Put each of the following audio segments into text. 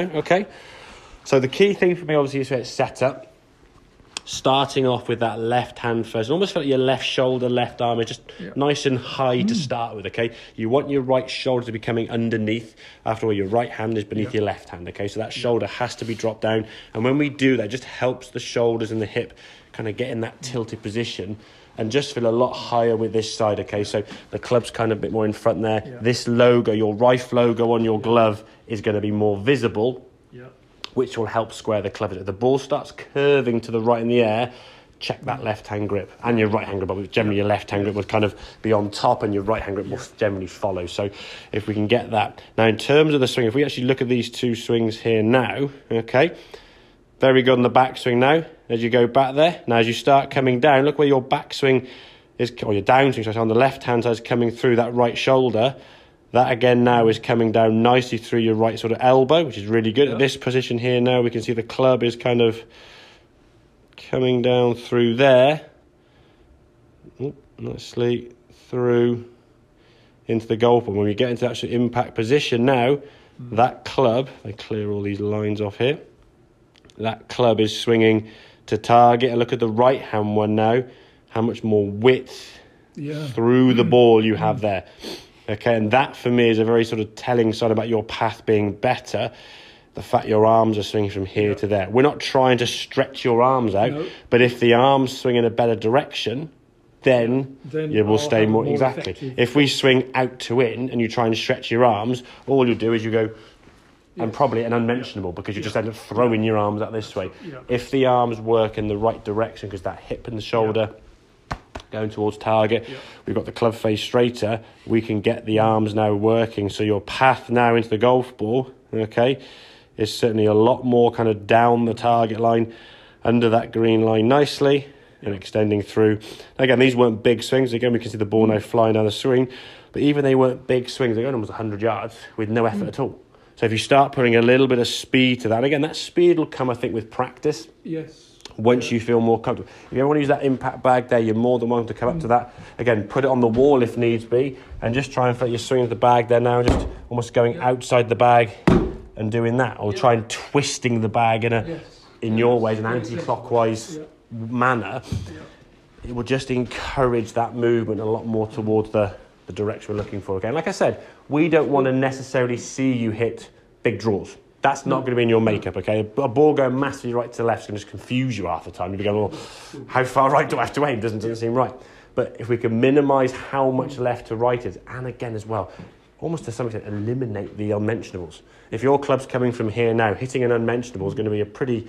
Okay, so the key thing for me obviously is it's set up. Starting off with that left hand first. It almost feel like your left shoulder, left arm is just nice and high to start with, okay? You want your right shoulder to be coming underneath. After all, your right hand is beneath your left hand, okay? So that shoulder has to be dropped down. And when we do that, it just helps the shoulders and the hip kind of get in that tilted position and just feel a lot higher with this side, okay? So the club's kind of a bit more in front there. Yeah. This logo, your Rife logo on your glove is going to be more visible, which will help square the club. If the ball starts curving to the right in the air, check that left-hand grip and your right-hand grip. But generally, your left-hand grip will kind of be on top and your right-hand grip will generally follow. So if we can get that. Now, in terms of the swing, if we actually look at these two swings here now, okay, very good on the backswing now as you go back there. Now, as you start coming down, look where your backswing is, or your downswing, so on the left-hand side is coming through that right shoulder. That again now is coming down nicely through your right sort of elbow, which is really good. At this position here now, we can see the club is kind of coming down through there. Nicely through into the golf ball. When we get into actual impact position now, that club, I clear all these lines off here, that club is swinging to target. And look at the right hand one now, how much more width through the ball you have there. Okay, and that for me is a very sort of telling sign about your path being better. The fact your arms are swinging from here to there. We're not trying to stretch your arms out, but if the arms swing in a better direction, then you will stay more exactly. Effective. If we swing out to in and you try and stretch your arms, all you do is you go, and probably an unmentionable because you just end up throwing your arms out this way. If the arms work in the right direction, because that hip and the shoulder going towards target, we've got the club face straighter, we can get the arms now working. So your path now into the golf ball, okay, is certainly a lot more kind of down the target line, under that green line nicely, and extending through. Again, these weren't big swings. Again, we can see the ball now flying down the screen, but even they weren't big swings. They're going almost 100 yards with no effort at all. So if you start putting a little bit of speed to that, again, that speed will come, I think, with practice. Once you feel more comfortable. If you ever want to use that impact bag there, you're more than welcome to come up to that. Again, put it on the wall if needs be, and just try and feel like you're swinging the bag there now, just almost going outside the bag and doing that, or try and twisting the bag in your way, an anti-clockwise manner. It will just encourage that movement a lot more towards the direction we're looking for. Again, like I said, we don't want to necessarily see you hit big draws. That's not going to be in your makeup, okay? A ball going massively right to left is going to just confuse you half the time. You'll be going, well, how far right do I have to aim? Doesn't seem right. But if we can minimise how much left to right is, and again as well, almost to some extent eliminate the unmentionables. If your club's coming from here now, hitting an unmentionable is going to be a pretty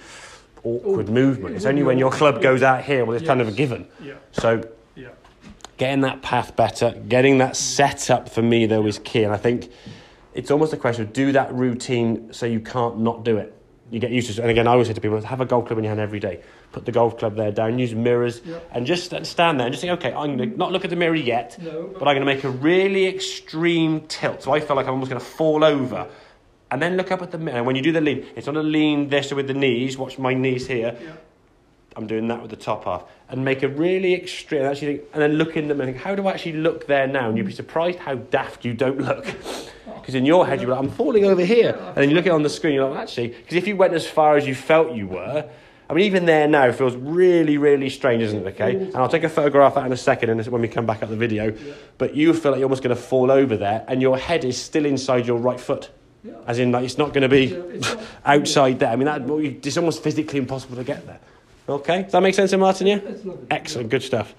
awkward movement. It's only when your club goes out here, well, it's kind of a given. So getting that path better, getting that set up for me, though, is key. And I think it's almost a question of do that routine so you can't not do it. You get used to it. And again, I always say to people, have a golf club in your hand every day. Put the golf club there down, use mirrors, and just stand there and just think, okay, I'm going to not look at the mirror yet, but I'm going to make a really extreme tilt. So I feel like I'm almost going to fall over. And then look up at the mirror. And when you do the lean, it's not a lean this with the knees. Watch my knees here. I'm doing that with the top half. And make a really extreme, actually think, and then look in the mirror and think, how do I actually look there now? And you'd be surprised how daft you don't look. Because in your head, you're like, I'm falling over here. And then you look at it on the screen, you're like, well, actually, because if you went as far as you felt you were, I mean, even there now, it feels really, really strange, isn't it, okay? And I'll take a photograph of that in a second and when we come back up the video. But you feel like you're almost going to fall over there and your head is still inside your right foot. As in, like, it's not going to be outside there. I mean, it's almost physically impossible to get there. Okay? Does that make sense, Martin, yeah? Excellent, good stuff.